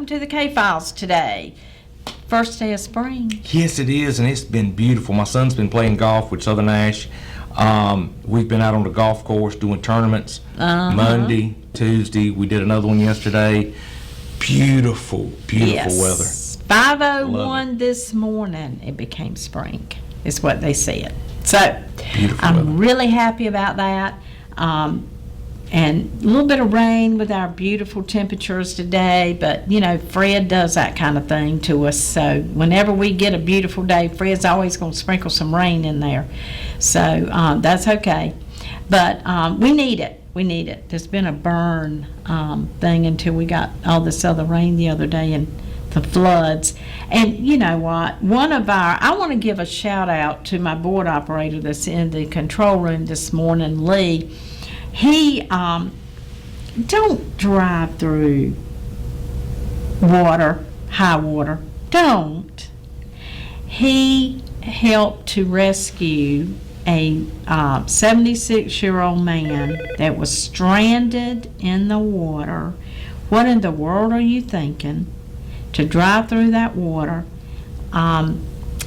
welcome to the K-Files today. First day of spring. Yes, it is, and it's been beautiful. My son's been playing golf with Southern Ash. We've been out on the golf course doing tournaments Monday, Tuesday. We did another one yesterday. Beautiful weather. 5:01 this morning, it became spring, is what they said. So Beautiful I'm weather. really happy about that. And a little bit of rain with our beautiful temperatures today, but you know, Fred does that kind of thing to us. So whenever we get a beautiful day, Fred's always going to sprinkle some rain in there. So that's okay. But we need it. We need it. There's been a burn thing until we got all this other rain the other day and the floods. And you know what? I want to give a shout out to my board operator that's in the control room this morning, Lee. He don't drive through water, high water. Don't. He helped to rescue a 76-year-old man that was stranded in the water. What in the world are you thinking to drive through that water?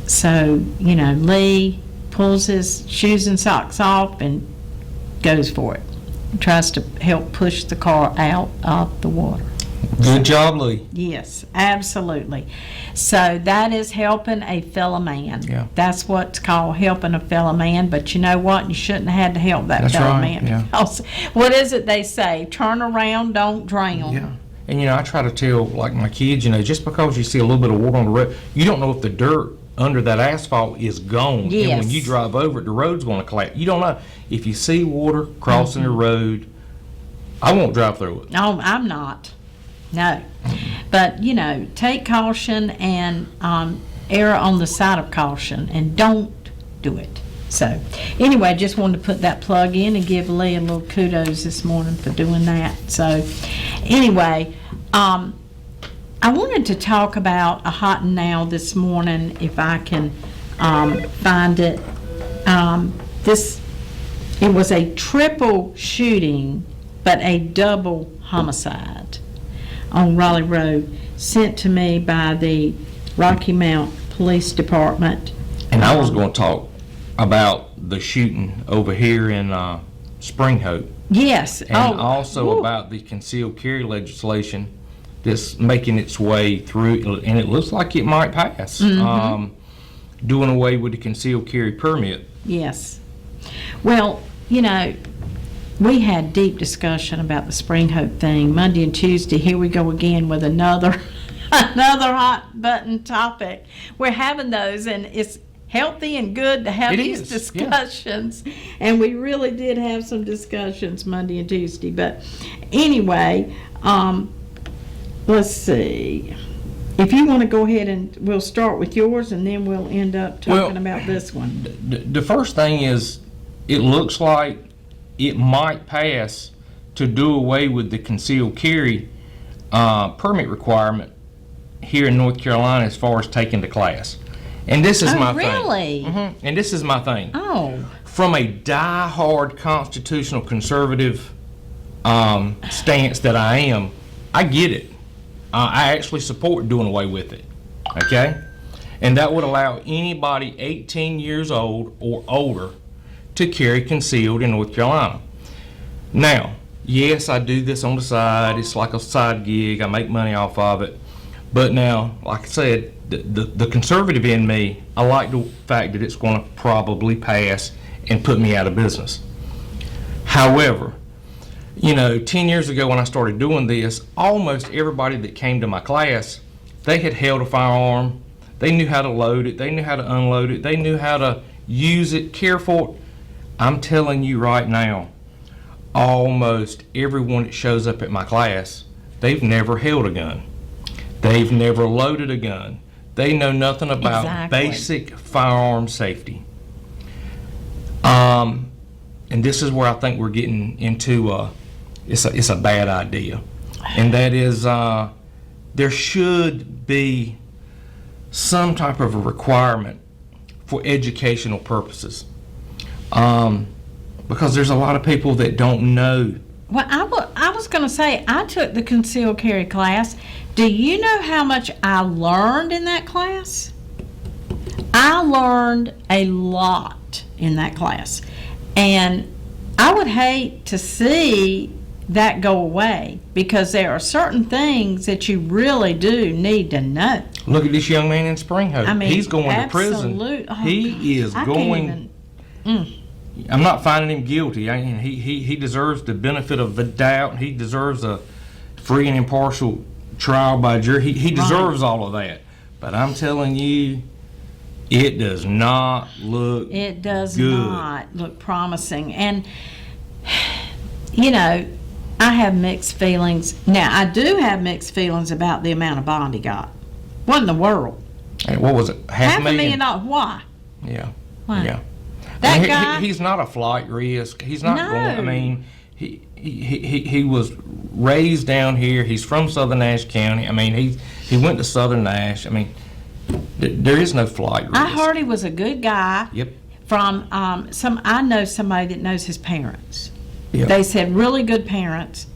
So, you know, Lee pulls his shoes and socks off and goes for it. Tries to help push the car out of the water. Good job, Lee. Yes, absolutely. So that is helping a fellow man. Yeah. That's what's called helping a fellow man. But you know what? You shouldn't have had to help that That's fellow right, man. yeah. Because what is it they say? Turn around, don't drown. Yeah. And, you know, I try to tell, like, my kids, you know, just because you see a little bit of water on the road, you don't know if the dirt under that asphalt is gone. Yes. And when you drive over it, the road's going to collapse. You don't know. If you see water crossing the road, I won't drive through it. No, I'm not. No. But, you know, take caution and err on the side of caution and don't do it. So, anyway, I just wanted to put that plug in and give Lee a little kudos this morning for doing that. So, anyway, I wanted to talk about a hot and now this morning, if I can find it. It was a triple shooting, but a double homicide on Raleigh Road, sent to me by the Rocky Mount Police Department. And I was going to talk about the shooting over here in Spring Hope. Yes. And also woo. about the concealed carry legislation that's making its way through, and it looks like it might pass. Doing away with the concealed carry permit. Yes. Well, you know, we had deep discussion about the Spring Hope thing Monday and Tuesday. Here we go again with another hot button topic. We're having those, and it's healthy and good to have these discussions. Yeah. And we really did have some discussions Monday and Tuesday. But anyway, let's see. If you want to go ahead and we'll start with yours, and then we'll end up talking about this one. The first thing is, it looks like it might pass to do away with the concealed carry permit requirement here in North Carolina as far as taking the class. And this is my thing. Really? And this is my thing. Oh. From a die-hard constitutional conservative stance that I am, I get it. I actually support doing away with it. Okay? And that would allow anybody 18 years old or older to carry concealed in North Carolina. Now, yes, I do this on the side. It's like a side gig. I make money off of it. But now, like I said, the conservative in me, I like the fact that it's going to probably pass and put me out of business. However, you know, 10 years ago when I started doing this, almost everybody that came to my class, they had held a firearm. They knew how to load it. They knew how to unload it. They knew how to use it, care for it. I'm telling you right now, almost everyone that shows up at my class, they've never held a gun. They've never loaded a gun. They know nothing about basic firearm safety. And this is where I think we're getting into it's a bad idea. And that is there should be some type of a requirement for educational purposes. Because there's a lot of people that don't know. Well, I was going to say, I took the concealed carry class. Do you know how much I learned in that class? I learned a lot in that class. And I would hate to see that go away, because there are certain things that you really do need to know. Look at this young man in Spring Hope. I mean, He's going to prison. absolute- oh, He is I can't going. I'm not finding him guilty. He deserves the benefit of the doubt. He deserves a free and impartial trial by jury. He deserves all of that. But I'm telling you, it does not look It does good. not look promising. And, you know, I have mixed feelings. Now, I do have mixed feelings about the amount of bond he got. What in the world? Hey, what was it? Half a million dollars. Why? Yeah. Why? Yeah. That I mean, guy. he's not a flight risk. He's not No. going. I mean, he was raised down here. He's from Southern Nash County. I mean, he went to Southern Nash. I mean, there is no flight risk. I heard he was a good guy. Yep. From I know somebody that knows his parents. Yep. They said really good parents.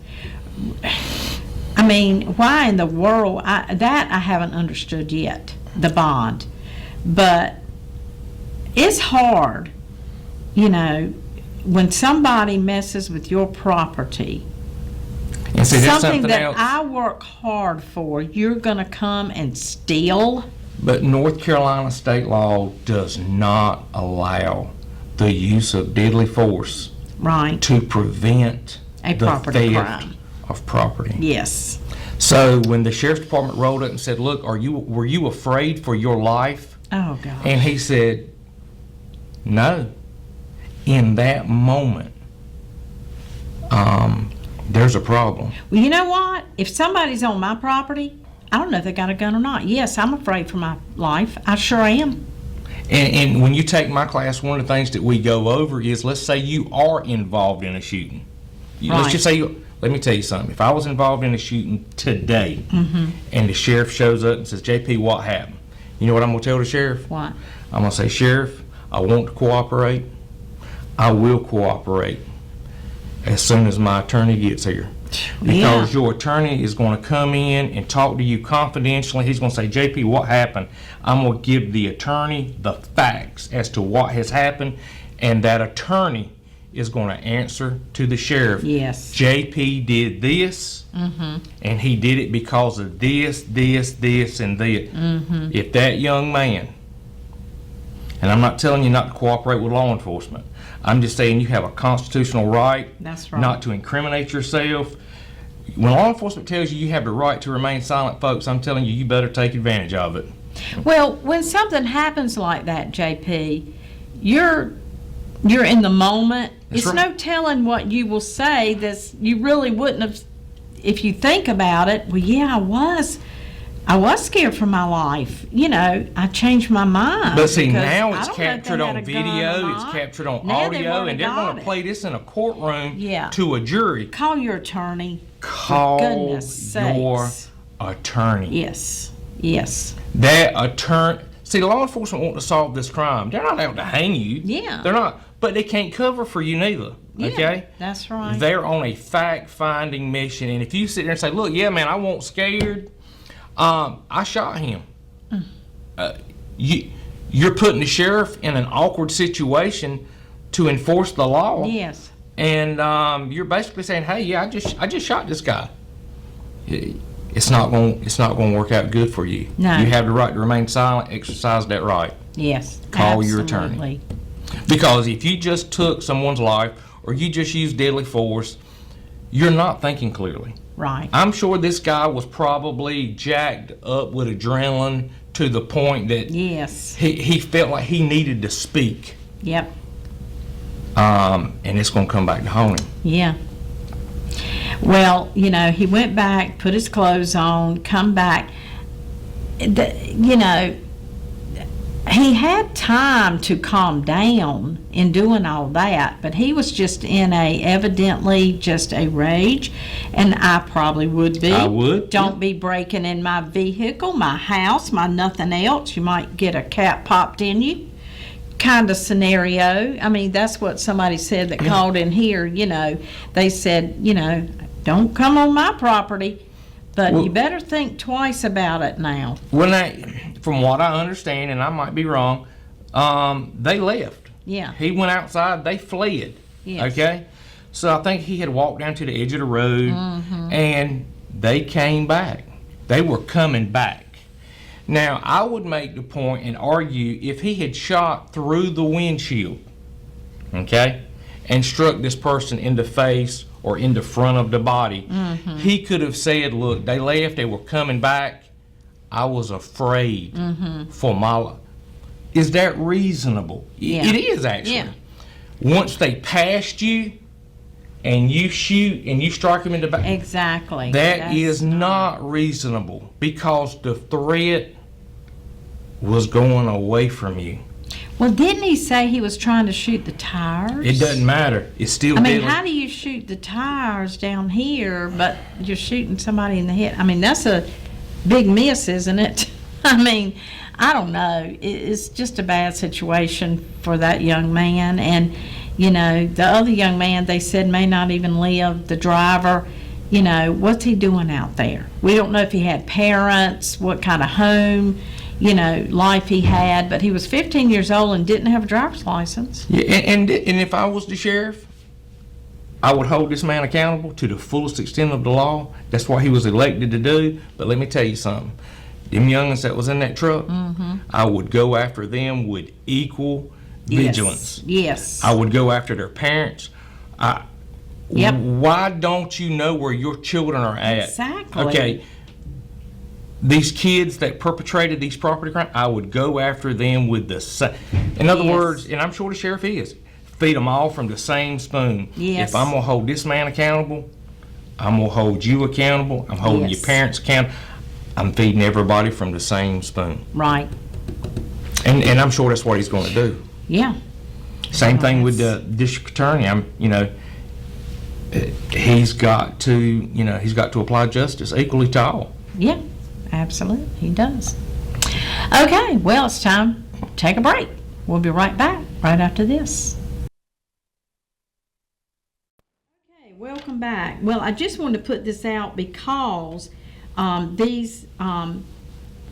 I mean, why in the world? That I haven't understood yet, the bond. But it's hard, you know, when somebody messes with your property. And see, that's Something that else. I work hard for, you're going to come and steal? But North Carolina state law does not allow the use of deadly force Right. to prevent A the property theft crime. of property. Yes. So when the sheriff's department rolled up and said, "Look, were you afraid for your life?" Oh, God. And he said, "No." In that moment, there's a problem. Well, you know what? If somebody's on my property, I don't know if they got a gun or not. Yes, I'm afraid for my life. I sure am. And when you take my class, one of the things that we go over is, let's say you are involved in a shooting. Let's Right. just say, let me tell you something. If I was involved in a shooting today, and the sheriff shows up and says, "JP, what happened?" You know what I'm going to tell the sheriff? What? I'm going to say, "Sheriff, I want to cooperate. I will cooperate as soon as my attorney gets here." Because your attorney is going to come in and talk to you confidentially. He's going to say, "JP, what happened?" I'm going to give the attorney the facts as to what has happened, and that attorney is going to answer to the sheriff. Yes. JP did this, and he did it because of this, and that. If that young man, and I'm not telling you not to cooperate with law enforcement, I'm just saying you have a constitutional right That's right. not to incriminate yourself. When law enforcement tells you have the right to remain silent, folks, I'm telling you, you better take advantage of it. Well, when something happens like that, JP, you're in the moment. That's It's right. no telling what you will say that you really wouldn't have, if you think about it. Well, yeah, I was scared for my life. You know, I changed my mind. But see, because now I it's don't know if captured they had on a gun or video, it's not. captured on Now they've audio, already and they're got going to it. play this in a courtroom Yeah. to a jury. Call your attorney. Call goodness your sakes. attorney. Yes. Yes. That attorney. See, law enforcement want to solve this crime. They're not out to hang you. Yeah. They're not, but they can't cover for you neither. Yeah, Okay. that's right. They're on a fact-finding mission, and if you sit there and say, "Look, yeah, man, I wasn't scared. I shot him," you're putting the sheriff in an awkward situation to enforce the law. Yes. And you're basically saying, "Hey, yeah, I just shot this guy." It's not going to work out good for you. No. You have the right to remain silent. Exercise that right. Yes. Call your attorney. absolutely. Because if you just took someone's life or you just used deadly force, you're not thinking clearly. Right. I'm sure this guy was probably jacked up with adrenaline to the point that Yes. he felt like he needed to speak. Yep. And it's going to come back to haunt him. Yeah. Well, you know, he went back, put his clothes on, come back. You know, he had time to calm down in doing all that, but he was just in evidently just a rage, and I probably would be. I would, Don't yeah. be breaking in my vehicle, my house, my nothing else. You might get a cat popped in you. Kind of scenario. I mean, that's what somebody said that called in here. You know, they said, you know, don't come on my property. But Well- you better think twice about it now. When from what I understand, and I might be wrong, they left. Yeah. He went outside. They fled. Yes. Okay. So I think he had walked down to the edge of the road, and they came back. They were coming back. Now I would make the point and argue if he had shot through the windshield, okay, and struck this person in the face or in the front of the body, he could have said, "Look, they left. They were coming back. I was afraid for my life." Is that reasonable? Yeah. It is actually. Yeah. Once they passed you and you shoot and you strike them in the back, Exactly. that That's is not reasonable because the threat was going away from you. Well, didn't he say he was trying to shoot the tires? It doesn't matter. It's still I mean, deadly. how do you shoot the tires down here, but you're shooting somebody in the head? I mean, that's a big miss, isn't it? I mean, I don't know. It's just a bad situation for that young man. And, you know, the other young man, they said, may not even live. The driver, you know, what's he doing out there? We don't know if he had parents, what kind of home, you know, life he had. But he was 15 years old and didn't have a driver's license. Yeah, and if I was the sheriff, I would hold this man accountable to the fullest extent of the law. That's what he was elected to do. But let me tell you something. Them youngins that was in that truck, I would go after them with equal vigilance. Yes. I would go after their parents. Yep. Why don't you know where your children are at? Exactly. Okay. These kids that perpetrated these property crimes, I would go after them with the same. In other Yes. words, and I'm sure the sheriff is, feed them all from the same spoon. Yes. If I'm going to hold this man accountable, I'm going to hold you accountable. I'm holding Yes. your parents accountable. I'm feeding everybody from the same spoon. Right. And I'm sure that's what he's going to do. Yeah. Same thing with the district attorney. He's got to apply justice equally to all. Yeah. Absolutely. He does. Okay. Well, it's time to take a break. We'll be right back right after this. Okay. Welcome back. Well, I just wanted to put this out because these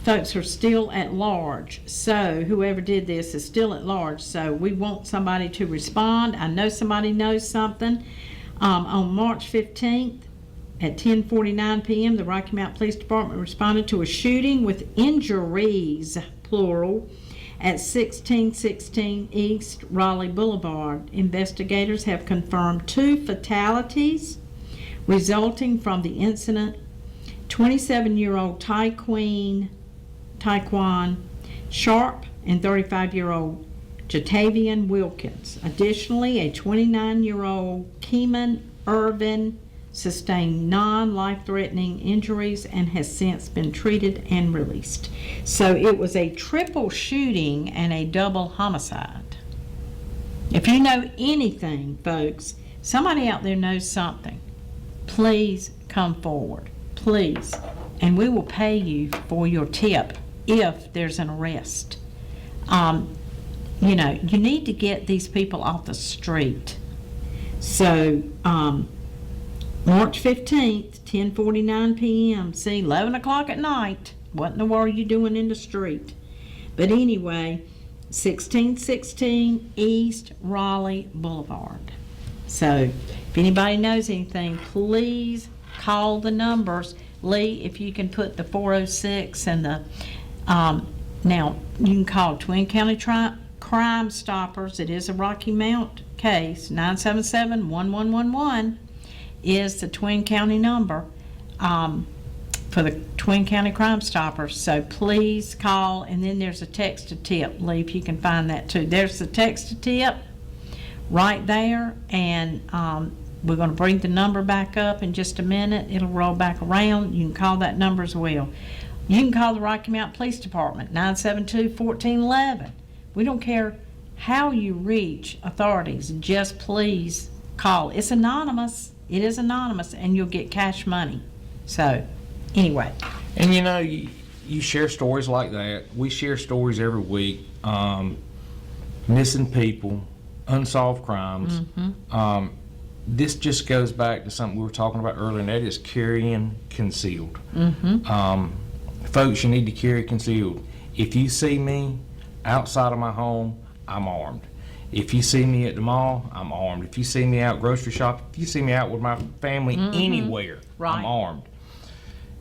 folks are still at large. So whoever did this is still at large. So we want somebody to respond. I know somebody knows something. On March 15th at 10:49 p.m., the Rocky Mount Police Department responded to a shooting with injuries, plural, at 1616 East Raleigh Boulevard. Investigators have confirmed 2 fatalities resulting from the incident. 27-year-old Taekwon Sharp and 35-year-old Jatavian Wilkins. Additionally, a 29-year-old Keeman Irvin sustained non-life-threatening injuries and has since been treated and released. So it was a triple shooting and a double homicide. If you know anything, folks, somebody out there knows something, please come forward. Please. And we will pay you for your tip if there's an arrest. You know, you need to get these people off the street. So, March 15th, 10:49 p.m. See, 11 o'clock at night. What in the world are you doing in the street? But anyway, 1616 East Raleigh Boulevard. So, if anybody knows anything, please call the numbers. Lee, if you can put the 406 and the, now, you can call Twin County Crime Stoppers. It is a Rocky Mount case. 977-1111 is the Twin County number for the Twin County Crime Stoppers. So please call, and then there's a text to tip. Lee, if you can find that too. There's the text to tip right there, and we're going to bring the number back up in just a minute. It'll roll back around. You can call that number as well. You can call the Rocky Mount Police Department, 972-1411. We don't care how you reach authorities. Just please call. It's anonymous. It is anonymous, and you'll get cash money. So, anyway. And you know, you share stories like that. We share stories every week. Missing people, unsolved crimes. this just goes back to something we were talking about earlier, and that is carrying concealed. Folks, you need to carry concealed. If you see me outside of my home, I'm armed. If you see me at the mall, I'm armed. If you see me out grocery shopping, if you see me out with my family anywhere, Right. I'm armed.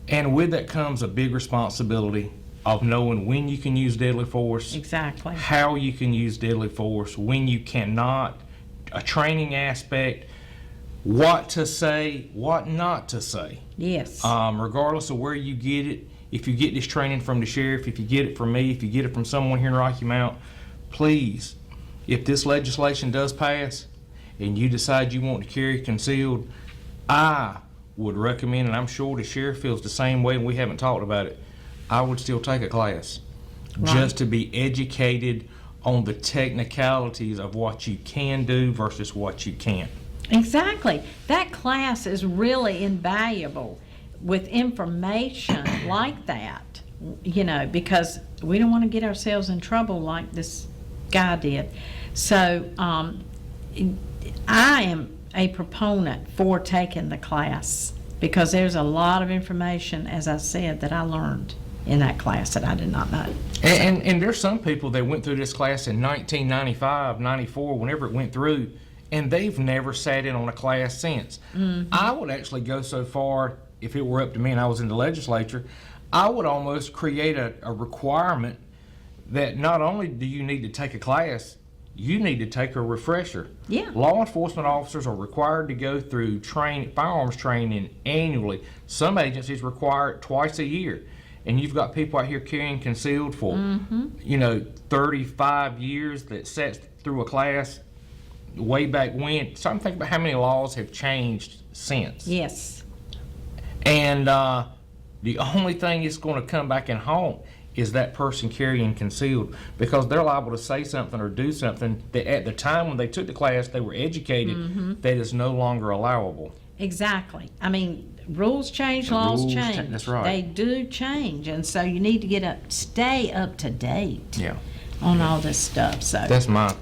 And with that comes a big responsibility of knowing when you can use deadly force, Exactly. how you can use deadly force, when you cannot, a training aspect, what to say, what not to say. Yes. Regardless of where you get it, if you get this training from the sheriff, if you get it from me, if you get it from someone here in Rocky Mount, please, if this legislation does pass and you decide you want to carry concealed, I would recommend, and I'm sure the sheriff feels the same way and we haven't talked about it, I would still take a class just to be educated on the technicalities of what you can do versus what you can't. Exactly. That class is really invaluable with information like that, you know, because we don't want to get ourselves in trouble like this guy did. So I am a proponent for taking the class because there's a lot of information, as I said, that I learned in that class that I did not know. And there's some people that went through this class in 1995, 94, whenever it went through, and they've never sat in on a class since. I would actually go so far, if it were up to me and I was in the legislature, I would almost create a requirement that not only do you need to take a class, you need to take a refresher. Yeah. Law enforcement officers are required to go through firearms training annually. Some agencies require it twice a year. And you've got people out here carrying concealed for, 35 years that sat through a class way back when. So I'm thinking about how many laws have changed since. Yes. And the only thing that's going to come back and haunt is that person carrying concealed, because they're liable to say something or do something that at the time when they took the class they were educated that is no longer allowable. Exactly. I mean, rules change, laws rules change. that's right. They do change, and so you need to stay up to date Yeah. on all this stuff. So That's my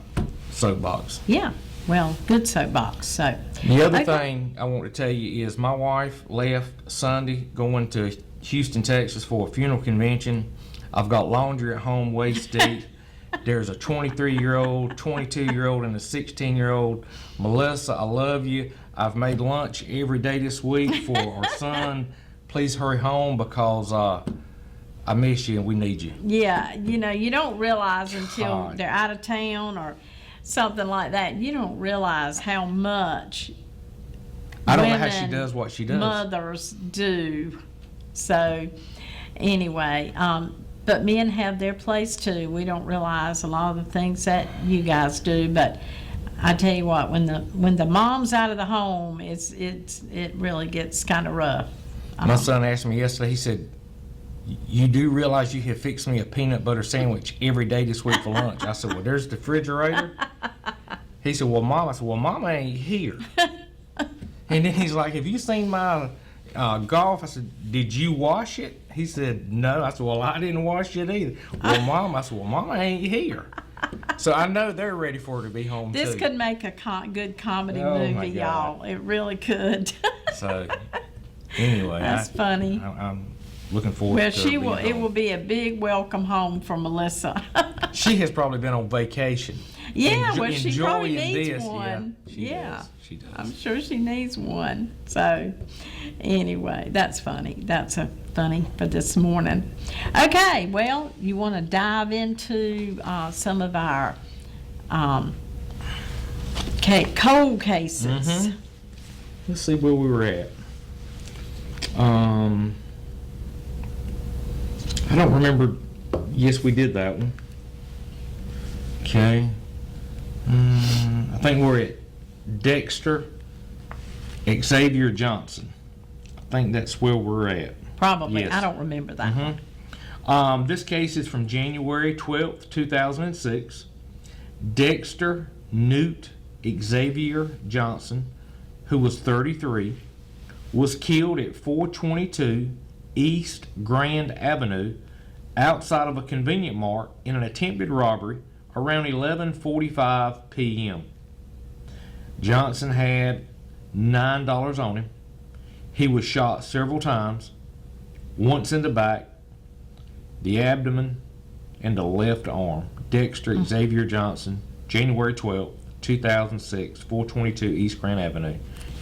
soapbox. yeah, well, good soapbox. So The other Okay. thing I want to tell you is my wife left Sunday going to Houston, Texas for a funeral convention. I've got laundry at home waist deep. There's a 23-year-old, 22-year-old, and a 16-year-old. Melissa, I love you. I've made lunch every day this week for our son. Please hurry home because I miss you and we need you. yeah, you know, you don't realize until God. they're out of town or something like that. You don't realize how much I don't know how she women, does what she does. mothers do. So anyway, but men have their place too. We don't realize a lot of the things that you guys do, but I tell you what, when the mom's out of the home, it really gets kind of rough. My son asked me yesterday, he said, "You do realize you have fixed me a peanut butter sandwich every day this week for lunch?" I said, "Well, there's the refrigerator." He said, "Well, Mom," I said, "Well, Mama ain't here." And then he's like, "Have you seen my golf?" I said, "Did you wash it?" He said, "No." I said, "Well, I didn't wash it either." "Well, Mom," I said, "Well, Mama ain't here." So I know they're ready for her to be home This too. could make a good comedy Oh, my movie, God. y'all. It really could. So anyway, That's funny. I'm looking forward Well, to her being it home. will be a big welcome home for Melissa. She has probably been on vacation. Yeah, Enjo- well, she probably enjoying needs this. one. Yeah, she Yeah. does. She does. I'm sure she needs one. So, anyway, that's funny. That's funny for this morning. Okay, well, you want to dive into some of our cold cases. Mhm. Let's see where we were at. I don't remember. Yes, we did that one. Okay. I think we're at Dexter Xavier Johnson. I think that's where we're at. Probably. Yes. I don't remember that one. This case is from January 12th, 2006. Dexter Newt Xavier Johnson, who was 33, was killed at 422 East Grand Avenue outside of a convenient mart in an attempted robbery around 11:45 p.m. Johnson had $9 on him. He was shot several times, once in the back, the abdomen, and the left arm. Dexter Xavier Johnson, January 12th, 2006, 422 East Grand Avenue,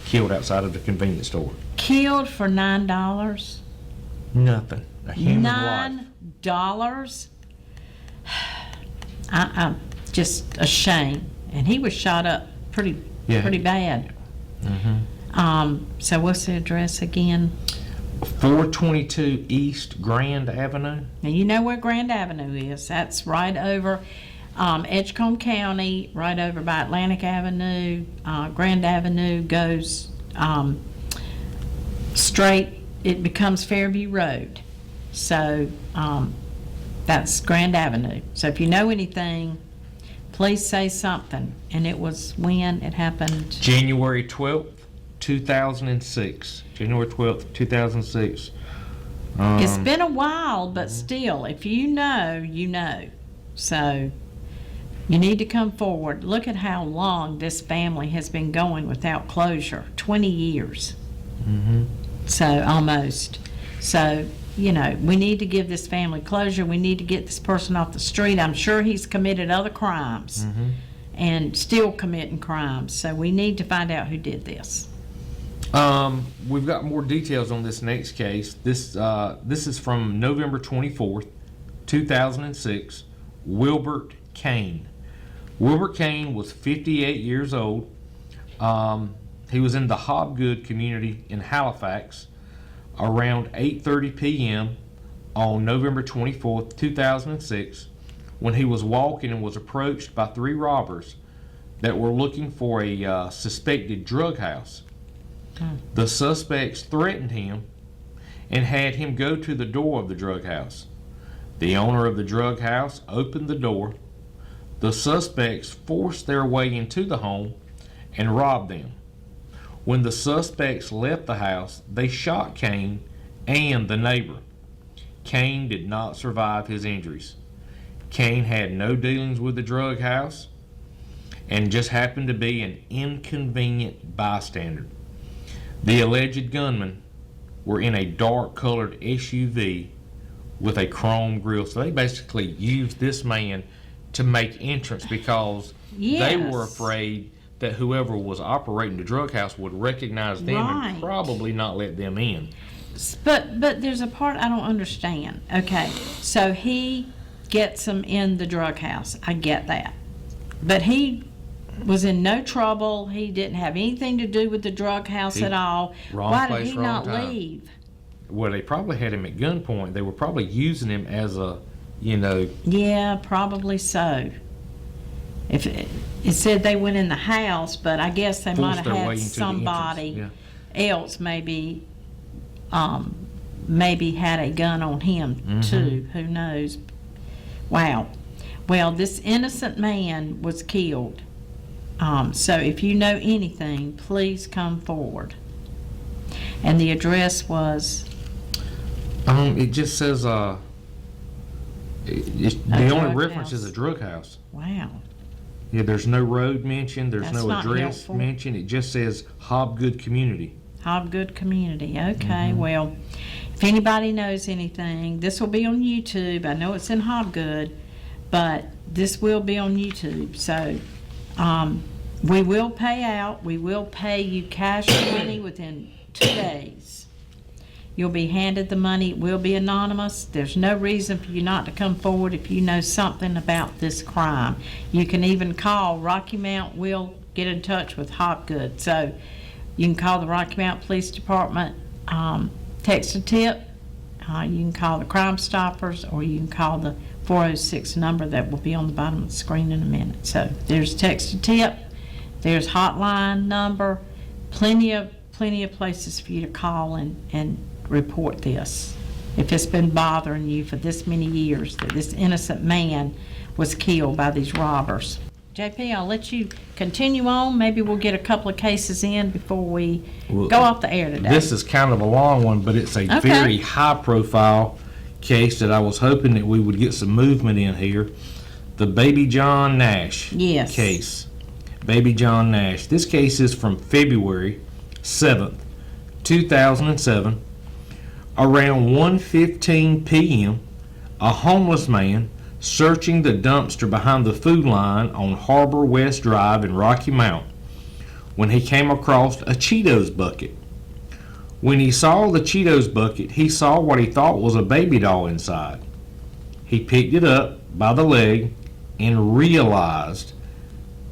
killed outside of the convenience store. Killed for $9? Nothing. A human life. $9? I'm just ashamed. And he was shot up pretty bad. So what's the address again? 422 East Grand Avenue. Now you know where Grand Avenue is. That's right over Edgecombe County, right over by Atlantic Avenue. Grand Avenue goes straight. It becomes Fairview Road. So that's Grand Avenue. So if you know anything, please say something. And it was when it happened? January 12th, 2006. January 12th, 2006. It's been a while, but still, if you know, you know. So you need to come forward. Look at how long this family has been going without closure. 20 years. So almost. So, you know, we need to give this family closure. We need to get this person off the street. I'm sure he's committed other crimes and still committing crimes. So we need to find out who did this. We've got more details on this next case. This is from November 24th, 2006. Wilbert Kane. Wilbert Kane was 58 years old. He was in the Hobgood community in Halifax around 8:30 p.m. on November 24th, 2006, when he was walking and was approached by 3 robbers that were looking for a suspected drug house. The suspects threatened him and had him go to the door of the drug house. The owner of the drug house opened the door. The suspects forced their way into the home and robbed them. When the suspects left the house, they shot Kane and the neighbor. Kane did not survive his injuries. Kane had no dealings with the drug house and just happened to be an inconvenient bystander. The alleged gunmen were in a dark-colored SUV with a chrome grille. So they basically used this man to make entrance because they were afraid that whoever was operating the drug house would recognize them and probably not let them in. But there's a part I don't understand. Okay, so he gets them in the drug house. I get that. But he was in no trouble. He didn't have anything to do with the drug house at all. Why did he not leave? Well, they probably had him at gunpoint. They were probably using him as a, you know. Yeah, probably so. If it said they went in the house, but I guess they might have had somebody else maybe had a gun on him too. Who knows? Wow. Well, this innocent man was killed. So if you know anything, please come forward. And the address was? It just says the only reference is a drug house. Wow. Yeah, there's no road mentioned. There's no address helpful. mentioned. It just says Hobgood Community. Hobgood Community. Okay. Well, if anybody knows anything, this will be on YouTube. I know it's in Hobgood, but this will be on YouTube. So we will pay out. We will pay you cash money within 2 days. You'll be handed the money. It will be anonymous. There's no reason for you not to come forward if you know something about this crime. You can even call Rocky Mount. We'll get in touch with Hobgood. So you can call the Rocky Mount Police Department, text a tip. You can call the Crime Stoppers, or you can call the 406 number that will be on the bottom of the screen in a minute. So there's text a tip. There's hotline number. Plenty of places for you to call and report this if it's been bothering you for this many years that this innocent man was killed by these robbers. JP, I'll let you continue on. Maybe we'll get a couple of cases in before we go off the air today. This is kind of a long one, but it's a very high-profile case that I was hoping that we would get some movement in here. The Baby John Nash case. Baby John Nash. This case is from February 7th, 2007, around 1:15 p.m., a homeless man searching the dumpster behind the food line on Harbor West Drive in Rocky Mount when he came across a Cheetos bucket. When he saw the Cheetos bucket, he saw what he thought was a baby doll inside. He picked it up by the leg and realized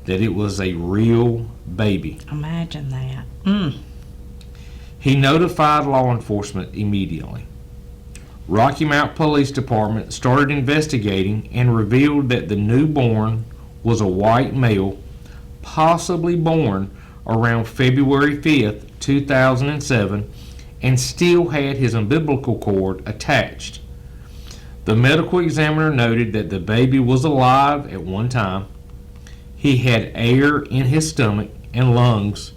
that it was a real baby. Imagine that. He notified law enforcement immediately. Rocky Mount Police Department started investigating and revealed that the newborn was a white male, possibly born around February 5th, 2007, and still had his umbilical cord attached. The medical examiner noted that the baby was alive at one time. He had air in his stomach and lungs,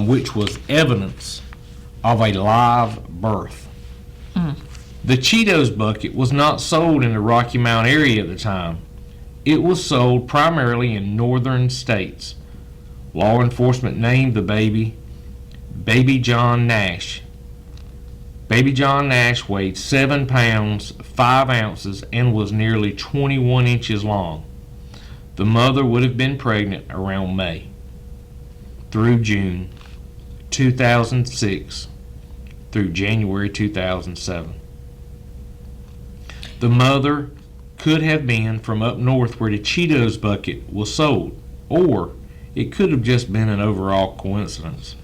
which was evidence of a live birth. The Cheetos bucket was not sold in the Rocky Mount area at the time. It was sold primarily in northern states. Law enforcement named the baby Baby John Nash. Baby John Nash weighed 7 pounds 5 ounces and was nearly 21 inches long. The mother would have been pregnant around May through June 2006 through January 2007. The mother could have been from up north where the Cheetos bucket was sold, or it could have just been an overall coincidence.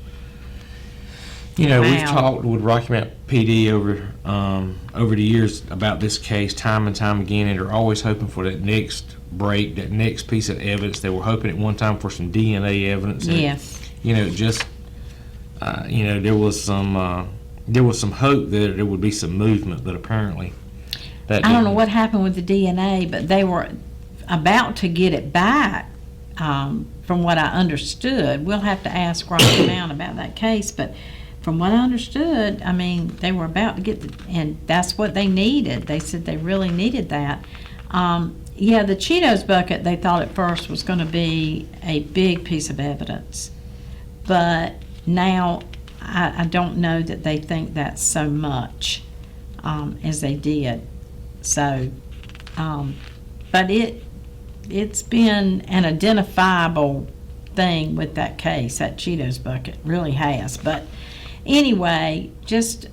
You know, we've talked with Rocky Mount PD over the years about this case time and time again, and they're always hoping for that next break, that next piece of evidence. They were hoping at one time for some DNA evidence. And, Yes. you know, just there was some hope that there would be some movement, but apparently that I don't know didn't. what happened with the DNA, but they were about to get it back, from what I understood. We'll have to ask Rocky Mount about that case, but from what I understood, I mean, they were about to get and that's what they needed. They said they really needed that. Yeah, the Cheetos bucket, they thought at first was going to be a big piece of evidence, but now I don't know that they think that's so much as they did. So, but it's been an identifiable thing with that case, that Cheetos bucket really has. But anyway, just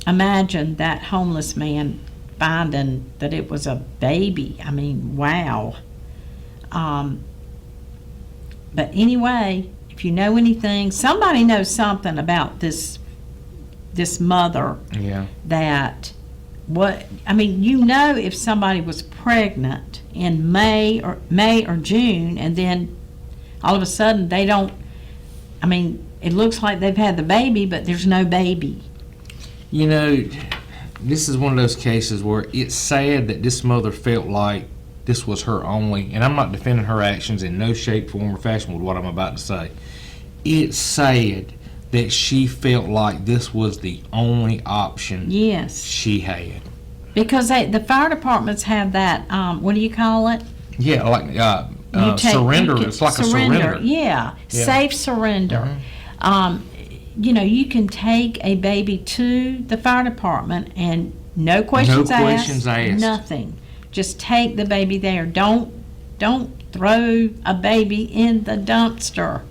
imagine that homeless man finding that it was a baby. I mean, wow. But anyway, if you know anything, somebody knows something about this mother. Yeah. That if somebody was pregnant in May or June, and then all of a sudden they don't, it looks like they've had the baby, but there's no baby. You know, this is one of those cases where it's sad that this mother felt like this was her only, and I'm not defending her actions in no shape, form, or fashion with what I'm about to say. It's sad that she felt like this was the only option Yes. she had. Because the fire departments have that, what do you call it? Yeah, like surrender. It's like a surrender. Yeah, safe surrender. You can take a baby to the fire department and no questions asked. Nothing. Just take the baby there. Don't throw a baby in the dumpster.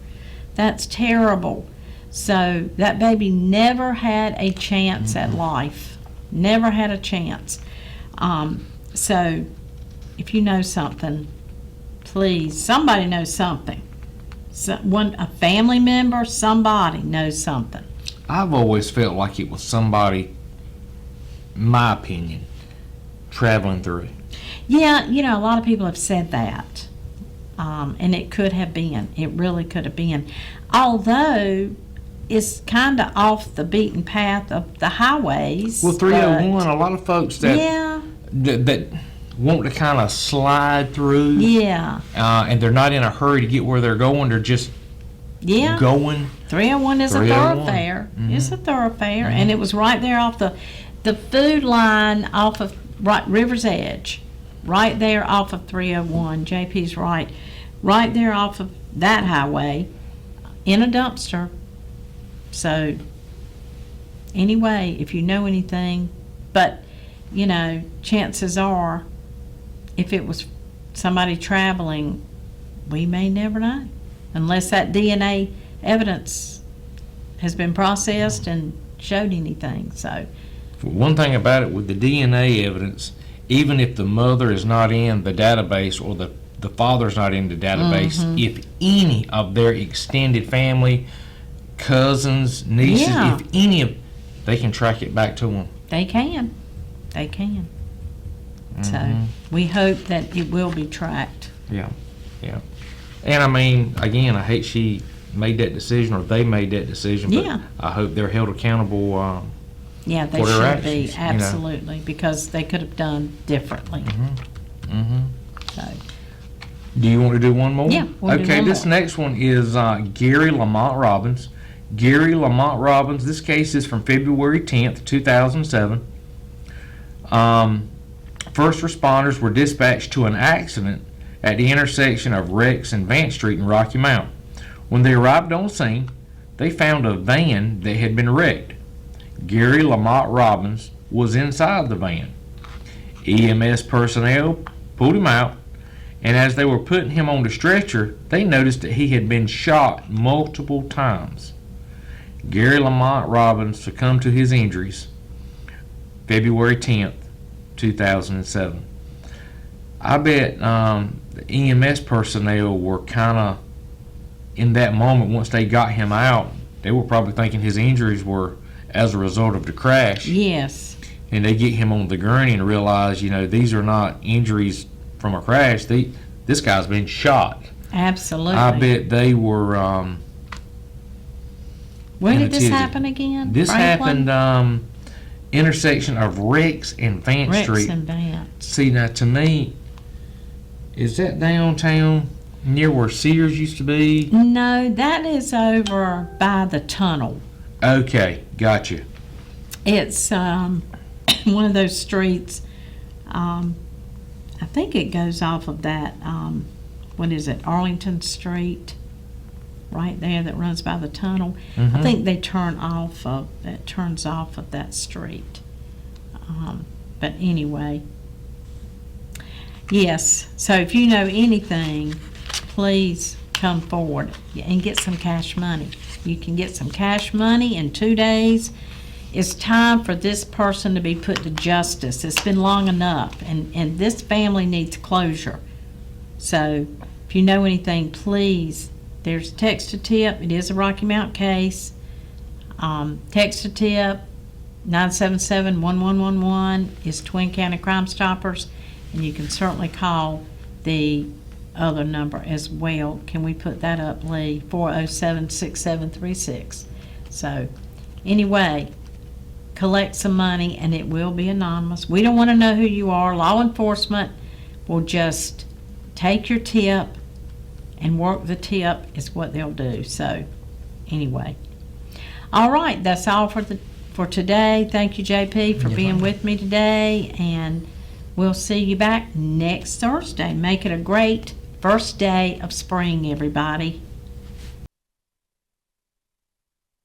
That's terrible. So that baby never had a chance at life. Never had a chance. So if you know something, please, somebody knows something. A family member, somebody knows something. I've always felt like it was somebody, my opinion, traveling through. Yeah, a lot of people have said that. And it could have been. It really could have been. Although it's kind of off the beaten path of the highways. Well, 301, a lot of folks that want to kind of slide through. Yeah. And they're not in a hurry to get where they're going. They're just going. 301 is 301. A thoroughfare. Mm-hmm. It's a thoroughfare. Mm-hmm. And it was right there off the food line off of River's Edge. Right there off of 301. JP's right. Right there off of that highway. in a dumpster. So anyway, if you know anything, but you know, chances are, if it was somebody traveling, we may never know, unless that DNA evidence has been processed and showed anything. So One thing about it with the DNA evidence, even if the mother is not in the database or the father's not in the database, if any of their extended family, cousins, nieces, Yeah. if any of, they can track it back to them. they can. So we hope that it will be tracked. Yeah, yeah. And I mean, again, I hate she made that decision or they made that decision, but Yeah. I hope they're held accountable. Yeah, they For their should be, actions, you know. absolutely, because they could have done differently. So, Do you want to do one more? Yeah, we'll do Okay, one this more. next one is Gary Lamont Robbins. Gary Lamont Robbins, this case is from February 10th, 2007. First responders were dispatched to an accident at the intersection of Rex and Vance Street in Rocky Mount. When they arrived on scene, they found a van that had been wrecked. Gary Lamont Robbins was inside the van. EMS personnel pulled him out, and as they were putting him on the stretcher, they noticed that he had been shot multiple times. Gary Lamont Robbins succumbed to his injuries February 10th, 2007. I bet the EMS personnel were kind of, in that moment, once they got him out, they were probably thinking his injuries were as a result of the crash. yes, And they get him on the gurney and realize, you know, these are not injuries from a crash. This guy's been shot. absolutely. I bet they were. Where in did a this tizzy. happen again? This Franklin? happened intersection of Rex and Vance Rex Street. and Vance. See, now to me, is that downtown near where Sears used to be? No, that is over by the tunnel. Okay, gotcha. It's one of those streets. I think it goes off of that. What is it? Arlington Street, right there, that runs by the tunnel. I think they turns off of that street. But anyway, yes. So if you know anything, please come forward and get some cash money. You can get some cash money in 2 days. It's time for this person to be put to justice. It's been long enough, and this family needs closure. So if you know anything, please, there's text to tip. It is a Rocky Mount case. Text to tip 977-1111 is Twin County Crime Stoppers, and you can certainly call the other number as well. Can we put that up, Lee? 407-6736. So anyway, collect some money, and it will be anonymous. We don't want to know who you are. Law enforcement will just take your tip and work the tip is what they'll do. So anyway, all right, that's all for today. Thank you, JP, for being with me today, and we'll see you back next Thursday. Make it a great first day of spring, everybody.